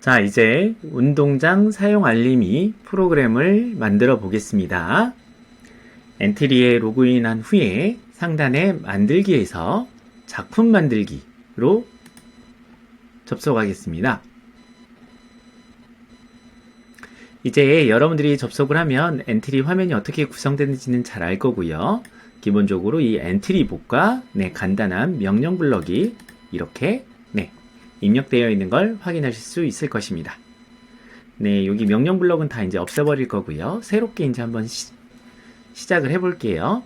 자, 이제 운동장 사용 알림이 프로그램을 만들어 보겠습니다. 엔트리에 로그인한 후에 상단의 만들기에서 작품 만들기로 접속하겠습니다. 이제 여러분들이 접속을 하면 엔트리 화면이 어떻게 구성되는지는 잘 알 거고요. 기본적으로 이 엔트리북과 간단한 명령 블럭이 이렇게 입력되어 있는 걸 확인하실 수 있을 것입니다. 여기 명령 블럭은 다 이제 없애버릴 거고요. 새롭게 이제 한번 시작을 해볼게요.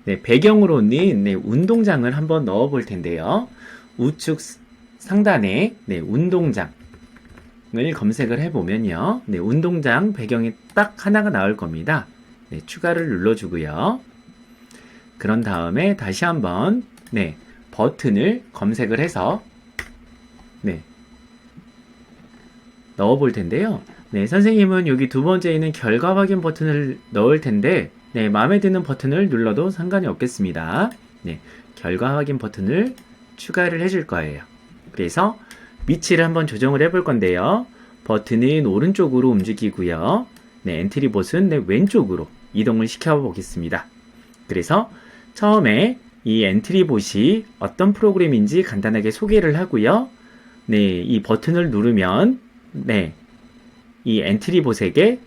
배경으로는 운동장을 한번 넣어 볼 텐데요. 우측 상단에 운동장을 검색을 해보면요. 운동장 배경이 딱 하나가 나올 겁니다. 추가를 눌러주고요. 그런 다음에 다시 한번 버튼을 검색을 해서 넣어 볼 텐데요. 선생님은 여기 두 번째에 있는 결과 확인 버튼을 넣을 텐데 마음에 드는 버튼을 눌러도 상관이 없겠습니다. 결과 확인 버튼을 추가를 해줄 거예요. 그래서 위치를 한번 조정을 해볼 건데요. 버튼은 오른쪽으로 움직이고요. 엔트리 봇은 왼쪽으로 이동을 시켜 보겠습니다. 그래서 처음에 이 엔트리 봇이 어떤 프로그램인지 간단하게 소개를 하고요. 이 버튼을 누르면 이 엔트리 봇에게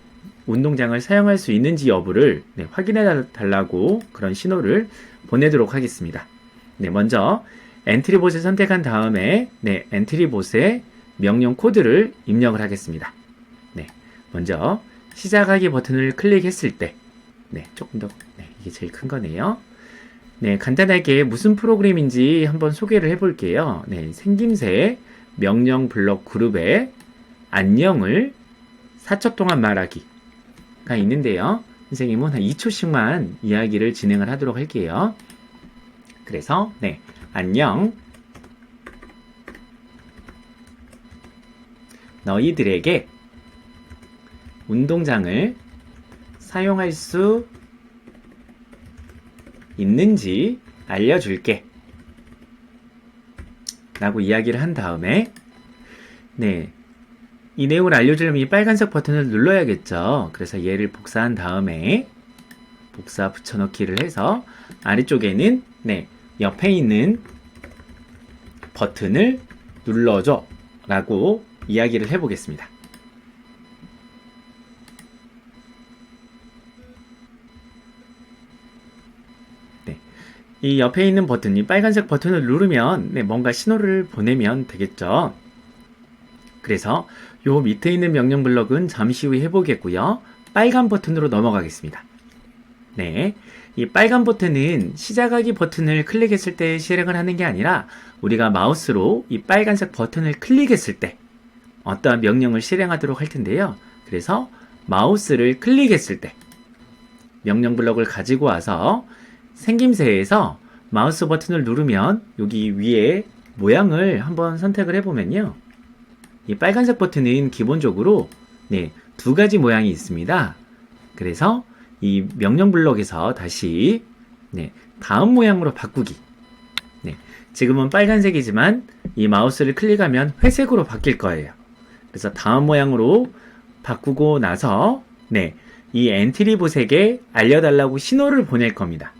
운동장을 사용할 수 있는지 여부를 확인해 달라고 그런 신호를 보내도록 하겠습니다. 먼저 엔트리 봇을 선택한 다음에 엔트리 봇의 명령 코드를 입력을 하겠습니다. 먼저 시작하기 버튼을 클릭했을 때 조금 더 이게 제일 큰 거네요. 간단하게 무슨 프로그램인지 한번 소개를 해볼게요. 생김새 명령 블록 그룹에 안녕을 4초 동안 말하기가 있는데요. 선생님은 한 2초씩만 이야기를 진행을 하도록 할게요. 그래서 안녕, 너희들에게 운동장을 사용할 수 있는지 알려줄게 라고 이야기를 한 다음에 이 내용을 알려주려면 이 빨간색 버튼을 눌러야겠죠. 그래서 얘를 복사한 다음에 복사 붙여넣기를 해서 아래쪽에는 옆에 있는 버튼을 눌러줘 라고 이야기를 해보겠습니다. 이 옆에 있는 버튼, 이 빨간색 버튼을 누르면 뭔가 신호를 보내면 되겠죠. 그래서 요 밑에 있는 명령 블럭은 잠시 후에 해보겠고요. 빨간 버튼으로 넘어가겠습니다. 이 빨간 버튼은 시작하기 버튼을 클릭했을 때 실행을 하는 게 아니라 우리가 마우스로 이 빨간색 버튼을 클릭했을 때 어떠한 명령을 실행하도록 할 텐데요. 그래서 마우스를 클릭했을 때 명령 블럭을 가지고 와서 생김새에서 마우스 버튼을 누르면 여기 위에 모양을 한번 선택을 해보면요. 이 빨간색 버튼은 기본적으로 두 가지 모양이 있습니다. 그래서 이 명령 블럭에서 다시 다음 모양으로 바꾸기. 지금은 빨간색이지만 이 마우스를 클릭하면 회색으로 바뀔 거예요. 그래서 다음 모양으로 바꾸고 나서 이 엔트리 봇에게 알려달라고 신호를 보낼 겁니다.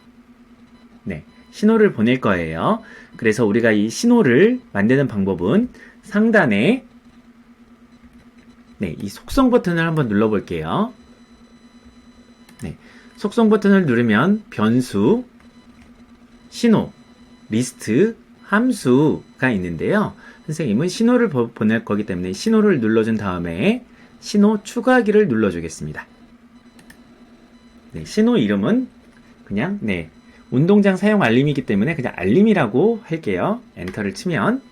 신호를 보낼 거예요. 그래서 우리가 이 신호를 만드는 방법은 상단에 이 속성 버튼을 한번 눌러볼게요. 속성 버튼을 누르면 변수, 신호, 리스트, 함수가 있는데요. 선생님은 신호를 보낼 거기 때문에 신호를 눌러준 다음에 신호 추가하기를 눌러주겠습니다. 신호 이름은 그냥 운동장 사용 알림이기 때문에 그냥 알림이라고 할게요. 엔터를 치면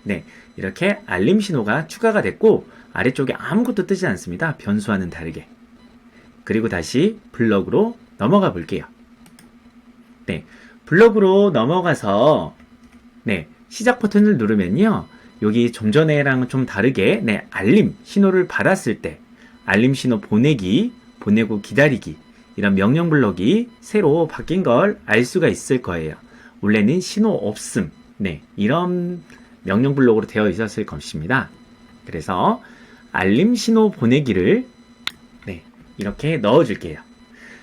이렇게 알림 신호가 추가가 됐고 아래쪽에 아무것도 뜨지 않습니다. 변수와는 다르게. 그리고 다시 블럭으로 넘어가 볼게요. 블럭으로 넘어가서 시작 버튼을 누르면요. 여기 좀 전에랑 좀 다르게 알림 신호를 받았을 때 알림 신호 보내기, 보내고 기다리기 이런 명령 블럭이 새로 바뀐 걸 알 수가 있을 거예요. 원래는 신호 없음 이런 명령 블록으로 되어 있었을 것입니다. 그래서 알림 신호 보내기를 네, 이렇게 넣어줄게요.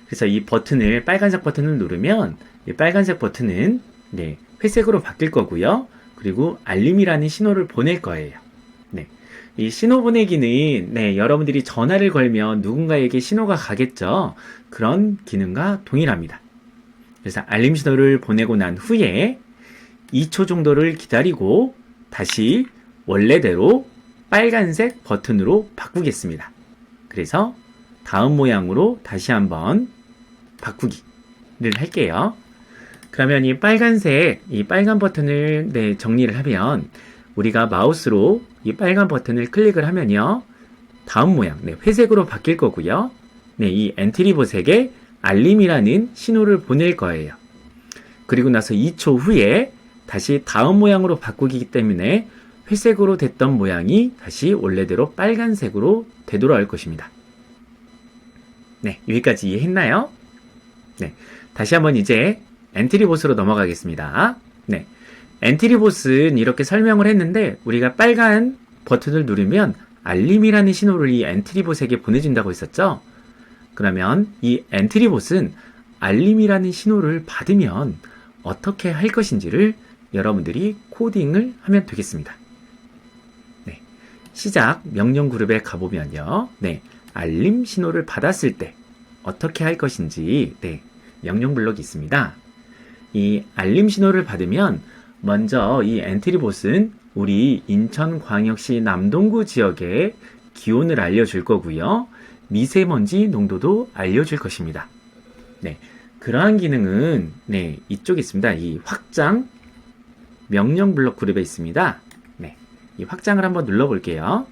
그래서 이 버튼을, 빨간색 버튼을 누르면 이 빨간색 버튼은 네, 회색으로 바뀔 거고요. 그리고 알림이라는 신호를 보낼 거예요. 네, 이 신호 보내기는 네, 여러분들이 전화를 걸면 누군가에게 신호가 가겠죠. 그런 기능과 동일합니다. 그래서 알림 신호를 보내고 난 후에 2초 정도를 기다리고 다시 원래대로 빨간색 버튼으로 바꾸겠습니다. 그래서 다음 모양으로 다시 한번 바꾸기를 할게요. 그러면 이 빨간색, 이 빨간 버튼을 네, 정리를 하면 우리가 마우스로 이 빨간 버튼을 클릭을 하면요. 다음 모양, 네, 회색으로 바뀔 거고요. 네, 이 엔트리봇에게 알림이라는 신호를 보낼 거예요. 그리고 나서 2초 후에 다시 다음 모양으로 바꾸기 때문에 회색으로 됐던 모양이 다시 원래대로 빨간색으로 되돌아올 것입니다. 네, 여기까지 이해했나요? 네, 다시 한번 이제 엔트리봇으로 넘어가겠습니다. 네, 엔트리봇은 이렇게 설명을 했는데 우리가 빨간 버튼을 누르면 알림이라는 신호를 이 엔트리봇에게 보내준다고 했었죠? 그러면 이 엔트리봇은 알림이라는 신호를 받으면 어떻게 할 것인지를 여러분들이 코딩을 하면 되겠습니다. 네, 시작 명령 그룹에 가보면요. 네, 알림 신호를 받았을 때 어떻게 할 것인지 네, 명령 블록이 있습니다. 이 알림 신호를 받으면 먼저 이 엔트리봇은 우리 인천광역시 남동구 지역의 기온을 알려줄 거고요. 미세먼지 농도도 알려줄 것입니다. 네, 그러한 기능은 네, 이쪽에 있습니다. 이 확장 명령 블록 그룹에 있습니다. 네, 이 확장을 한번 눌러볼게요.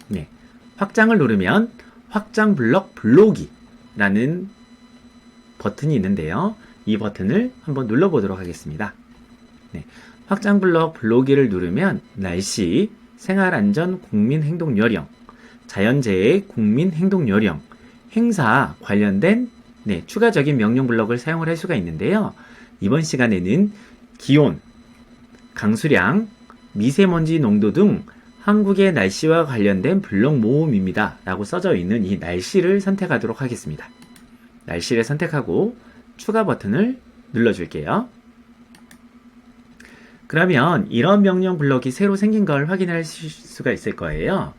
네, 확장을 누르면 확장 블록 블록이라는 버튼이 있는데요. 이 버튼을 한번 눌러보도록 하겠습니다. 네, 확장 블록 블록이를 누르면 날씨, 생활안전 국민행동요령, 자연재해 국민행동요령, 행사 관련된 네, 추가적인 명령 블록을 사용을 할 수가 있는데요. 이번 시간에는 기온, 강수량, 미세먼지 농도 등 한국의 날씨와 관련된 블록 모음입니다. 라고 써져 있는 이 날씨를 선택하도록 하겠습니다. 날씨를 선택하고 추가 버튼을 눌러줄게요. 그러면 이런 명령 블록이 새로 생긴 걸 확인할 수가 있을 거예요.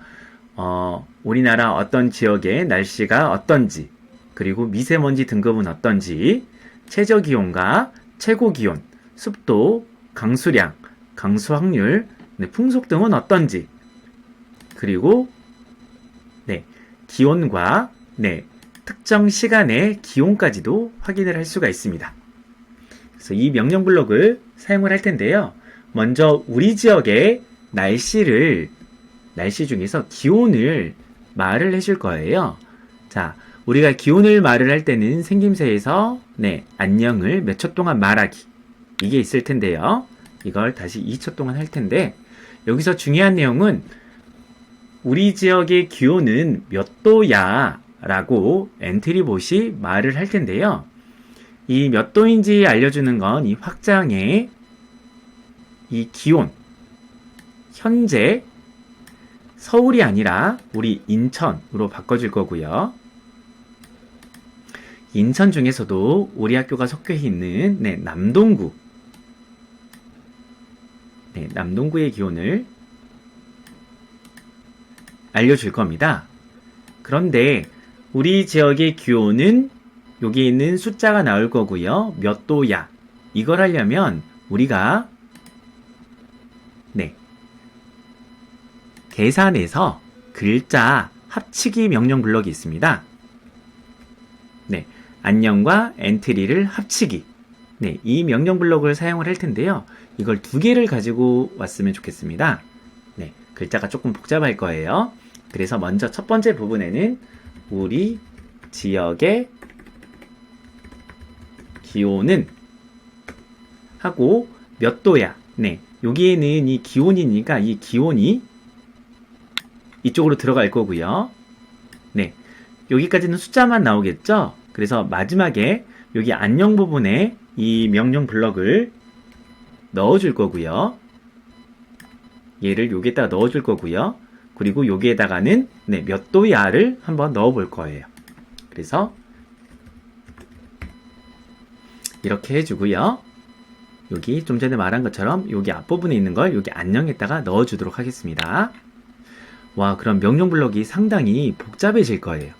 우리나라 어떤 지역의 날씨가 어떤지, 그리고 미세먼지 등급은 어떤지, 최저기온과 최고기온, 습도, 강수량, 강수 확률, 네, 풍속 등은 어떤지, 그리고 네, 기온과 네, 특정 시간의 기온까지도 확인을 할 수가 있습니다. 그래서 이 명령 블록을 사용을 할 텐데요. 먼저 우리 지역의 날씨 중에서 기온을 말을 해줄 거예요. 자, 우리가 기온을 말을 할 때는 생김새에서 네, 안녕을 몇 초 동안 말하기 이게 있을 텐데요. 이걸 다시 2초 동안 할 텐데 여기서 중요한 내용은 우리 지역의 기온은 몇 도야 라고 엔트리봇이 말을 할 텐데요. 이 몇 도인지 알려주는 건 이 확장의 이 기온, 현재 서울이 아니라 우리 인천으로 바꿔줄 거고요. 인천 중에서도 우리 학교가 속해 있는 네, 남동구, 네, 남동구의 기온을 알려줄 겁니다. 그런데 우리 지역의 기온은 여기 있는 숫자가 나올 거고요. 몇 도야. 이걸 하려면 우리가 네, 계산에서 글자 합치기 명령 블록이 있습니다. 네, 안녕과 엔트리를 합치기. 네, 이 명령 블록을 사용을 할 텐데요. 이걸 두 개를 가지고 왔으면 좋겠습니다. 네, 글자가 조금 복잡할 거예요. 그래서 먼저 첫 번째 부분에는 우리 지역의 기온은 하고 몇 도야. 네, 여기에는 이 기온이니까 이 기온이 이쪽으로 들어갈 거고요. 네, 여기까지는 숫자만 나오겠죠? 그래서 마지막에 여기 안녕 부분에 이 명령 블럭을 넣어줄 거고요. 얘를 여기에다가 넣어줄 거고요. 그리고 여기에다가는 네, 몇 도야를 한번 넣어 볼 거예요. 그래서 이렇게 해주고요. 여기 좀 전에 말한 것처럼 여기 앞부분에 있는 걸 여기 안녕에다가 넣어주도록 하겠습니다. 와, 그럼 명령 블럭이 상당히 복잡해질 거예요.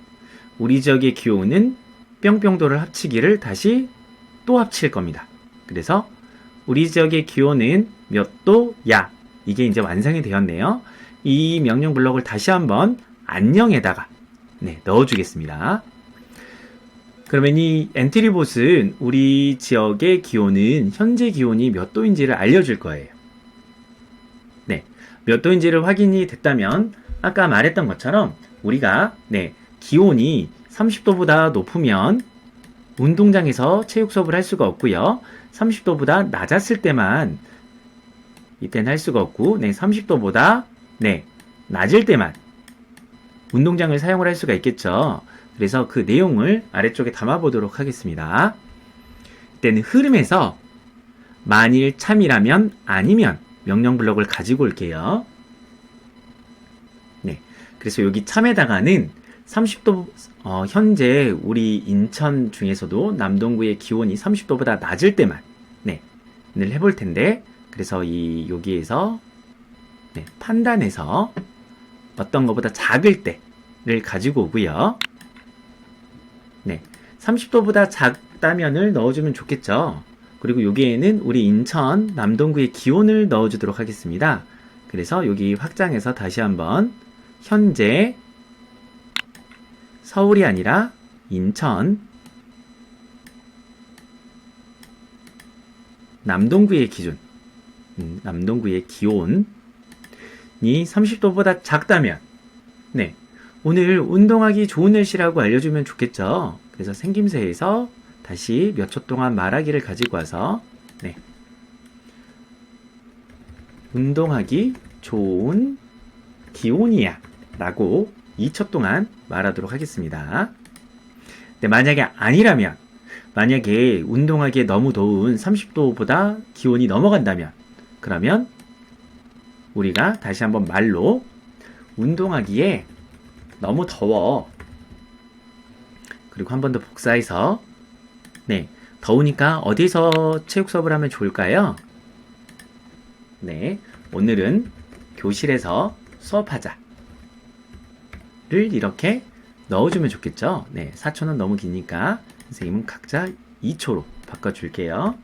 우리 지역의 기호는 뿅뿅도를 합치기를 다시 또 합칠 겁니다. 그래서 우리 지역의 기호는 몇 도야, 이게 이제 완성이 되었네요. 이 명령 블럭을 다시 한번 안녕에다가 네, 넣어주겠습니다. 그러면 이 엔트리봇은 우리 지역의 기온은 현재 기온이 몇 도인지를 알려줄 거예요. 네, 몇 도인지를 확인이 됐다면 아까 말했던 것처럼 우리가 네, 기온이 30도보다 높으면 운동장에서 체육 수업을 할 수가 없고요. 30도보다 낮았을 때만 이때는 할 수가 없고, 네, 30도보다 네, 낮을 때만 운동장을 사용을 할 수가 있겠죠. 그래서 그 내용을 아래쪽에 담아보도록 하겠습니다. 이때는 흐름에서 만일 참이라면 아니면 명령 블럭을 가지고 올게요. 네, 그래서 여기 참에다가는 30도 현재 우리 인천 중에서도 남동구의 기온이 30도보다 낮을 때만 네, 을 해볼 텐데, 그래서 여기에서 네, 판단해서 어떤 것보다 작을 때를 가지고 오고요. 네, 30도보다 작다면을 넣어주면 좋겠죠. 그리고 여기에는 우리 인천 남동구의 기온을 넣어주도록 하겠습니다. 그래서 여기 확장해서 다시 한번 현재 서울이 아니라 인천 남동구의 기준, 남동구의 기온이 30도보다 작다면 네, 오늘 운동하기 좋은 날씨라고 알려주면 좋겠죠. 그래서 생김새에서 다시 몇 초 동안 말하기를 가지고 와서 네, 운동하기 좋은 기온이야 라고 2초 동안 말하도록 하겠습니다. 네, 만약에 아니라면, 만약에 운동하기에 너무 더운 30도보다 기온이 넘어간다면, 그러면 우리가 다시 한번 말로 운동하기에 너무 더워, 그리고 한 번 더 복사해서 네, 더우니까 어디서 체육 수업을 하면 좋을까요? 네, 오늘은 교실에서 수업하자 를 이렇게 넣어주면 좋겠죠. 네, 4초는 너무 기니까 선생님은 각자 2초로 바꿔줄게요.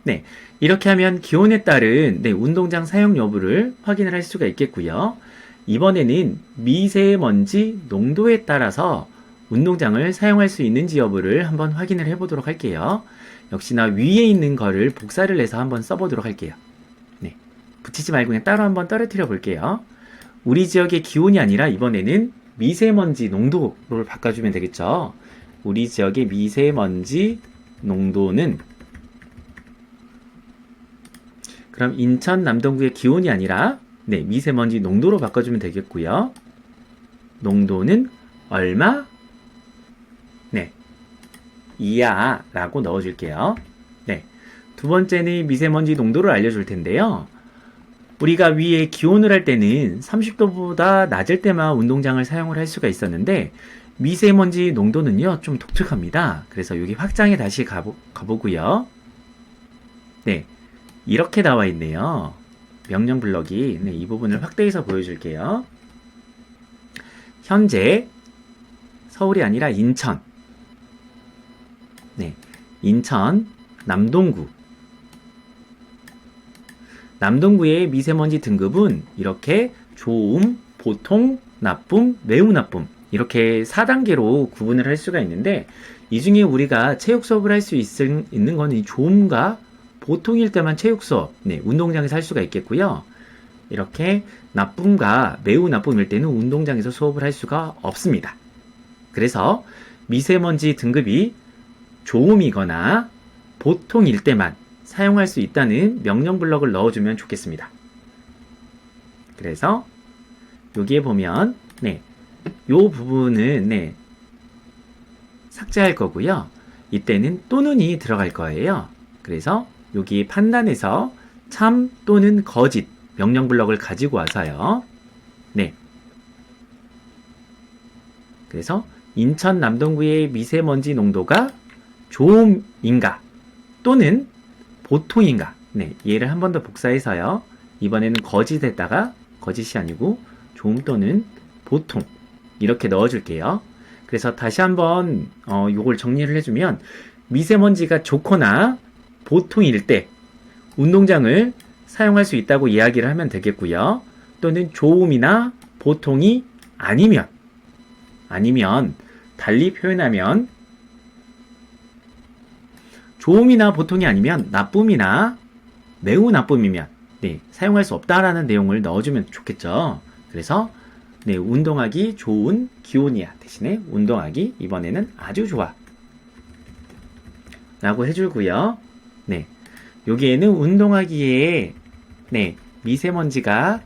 네, 이렇게 하면 기온에 따른 네, 운동장 사용 여부를 확인을 할 수가 있겠고요. 이번에는 미세먼지 농도에 따라서 운동장을 사용할 수 있는지 여부를 한번 확인을 해보도록 할게요. 역시나 위에 있는 거를 복사를 해서 한번 써보도록 할게요. 네, 붙이지 말고 그냥 따로 한번 떨어뜨려 볼게요. 우리 지역의 기온이 아니라 이번에는 미세먼지 농도를 바꿔주면 되겠죠. 우리 지역의 미세먼지 농도는, 그럼 인천 남동구의 기온이 아니라 네, 미세먼지 농도로 바꿔주면 되겠고요. 농도는 얼마? 네, 이야 라고 넣어줄게요. 네, 두 번째는 미세먼지 농도를 알려줄 텐데요. 우리가 위에 기온을 할 때는 30도보다 낮을 때만 운동장을 사용을 할 수가 있었는데, 미세먼지 농도는요 좀 독특합니다. 그래서 여기 확장에 다시 가보고요. 네, 이렇게 나와 있네요. 명령 블럭이. 네, 이 부분을 확대해서 보여줄게요. 현재 서울이 아니라 인천, 네, 인천 남동구, 남동구의 미세먼지 등급은 이렇게 좋음, 보통, 나쁨, 매우 나쁨, 이렇게 4단계로 구분을 할 수가 있는데, 이 중에 우리가 체육 수업을 할 수 있는 건 이 좋음과 보통일 때만 체육 수업, 네, 운동장에서 할 수가 있겠고요. 이렇게 나쁨과 매우 나쁨일 때는 운동장에서 수업을 할 수가 없습니다. 그래서 미세먼지 등급이 좋음이거나 보통일 때만 사용할 수 있다는 명령 블럭을 넣어주면 좋겠습니다. 그래서 여기에 보면 네, 요 부분은 네, 삭제할 거고요. 이때는 또는이 들어갈 거예요. 그래서 여기 판단에서 참 또는 거짓 명령 블럭을 가지고 와서요. 네. 그래서 인천 남동구의 미세먼지 농도가 좋음인가 또는 보통인가. 네, 얘를 한 번 더 복사해서요. 이번에는 거짓에다가 거짓이 아니고 좋음 또는 보통 이렇게 넣어줄게요. 그래서 다시 한번 요걸 정리를 해주면 미세먼지가 좋거나 보통일 때 운동장을 사용할 수 있다고 이야기를 하면 되겠고요. 또는 좋음이나 보통이 아니면 달리 표현하면 좋음이나 보통이 아니면 나쁨이나 매우 나쁨이면 네, 사용할 수 없다라는 내용을 넣어주면 좋겠죠. 그래서 네, 운동하기 좋은 기온이야 대신에 운동하기 이번에는 아주 좋아 라고 해주고요. 네, 여기에는 운동하기에 네, 미세먼지가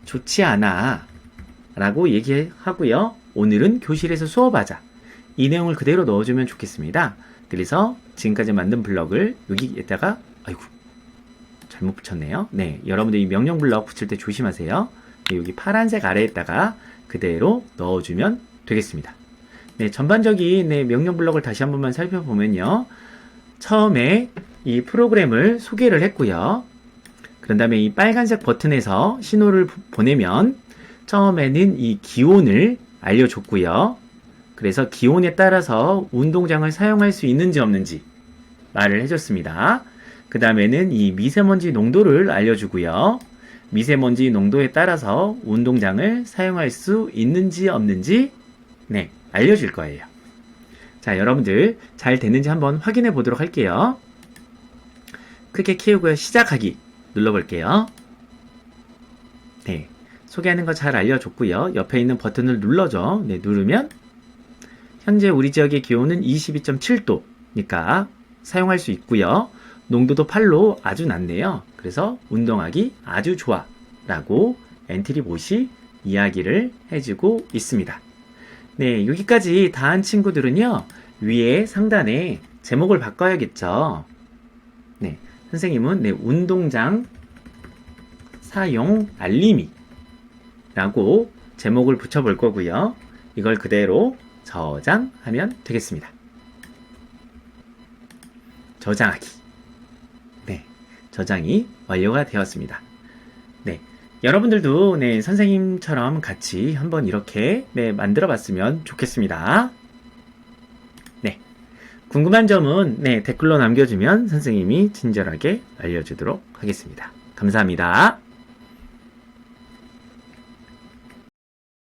좋지 않아 라고 얘기하고요. 오늘은 교실에서 수업하자 이 내용을 그대로 넣어주면 좋겠습니다. 그래서 지금까지 만든 블럭을 여기에다가 아이고 잘못 붙였네요. 네, 여러분들 이 명령 블럭 붙일 때 조심하세요. 네, 여기 파란색 아래에다가 그대로 넣어주면 되겠습니다. 네, 전반적인 네, 명령 블럭을 다시 한 번만 살펴보면요. 처음에 이 프로그램을 소개를 했고요. 그런 다음에 이 빨간색 버튼에서 신호를 보내면 처음에는 이 기온을 알려줬고요. 그래서 기온에 따라서 운동장을 사용할 수 있는지 없는지 말을 해줬습니다. 그 다음에는 이 미세먼지 농도를 알려주고요. 미세먼지 농도에 따라서 운동장을 사용할 수 있는지 없는지 네, 알려줄 거예요. 자, 여러분들 잘 됐는지 한번 확인해 보도록 할게요. 크게 키우고요. 시작하기 눌러볼게요. 네, 소개하는 거 잘 알려줬고요. 옆에 있는 버튼을 눌러줘. 네, 누르면 현재 우리 지역의 기온은 22.7도니까 사용할 수 있고요. 농도도 8로 아주 낮네요. 그래서 운동하기 아주 좋아 라고 엔트리봇이 이야기를 해주고 있습니다. 네, 여기까지 다 한 친구들은요. 위에 상단에 제목을 바꿔야겠죠. 네, 선생님은 네, 운동장 사용 알림이 라고 제목을 붙여볼 거고요. 이걸 그대로 저장하면 되겠습니다. 저장하기. 네, 저장이 완료가 되었습니다. 네, 여러분들도 네, 선생님처럼 같이 한번 이렇게 네, 만들어 봤으면 좋겠습니다. 네, 궁금한 점은 네, 댓글로 남겨주면 선생님이 친절하게 알려주도록 하겠습니다. 감사합니다.